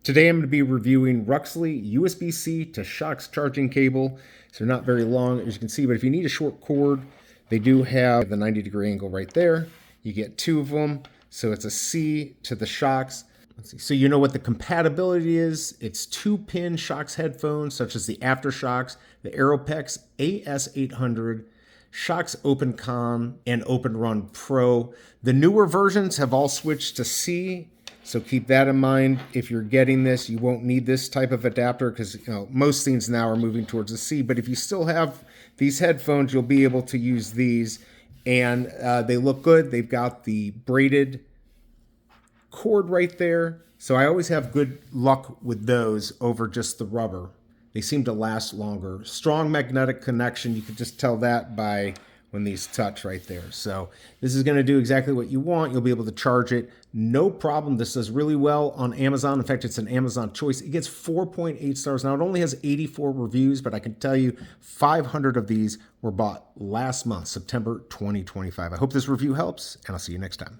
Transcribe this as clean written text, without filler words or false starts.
Today I'm going to be reviewing RUXELY USB-C to Shockz charging cable. So not very long, as you can see, but if you need a short cord, they do have the 90-degree angle right there. You get two of them, so it's a C to the Shockz. Let's see. So you know what the compatibility is. It's 2-pin Shockz headphones, such as the AfterShokz, the Aeropex AS800, Shockz OpenComm, and OpenRun Pro. The newer versions have all switched to C, so keep that in mind. If you're getting this, you won't need this type of adapter because most things now are moving towards the C. But if you still have these headphones, you'll be able to use these, and they look good. They've got the braided cord right there. So I always have good luck with those over just the rubber. They seem to last longer. Strong magnetic connection. You can just tell that by when these touch right there. So this is going to do exactly what you want. You'll be able to charge it. No problem. This does really well on Amazon. In fact, it's an Amazon choice. It gets 4.8 stars. Now, it only has 84 reviews, but I can tell you 500 of these were bought last month, September 2025. I hope this review helps, and I'll see you next time.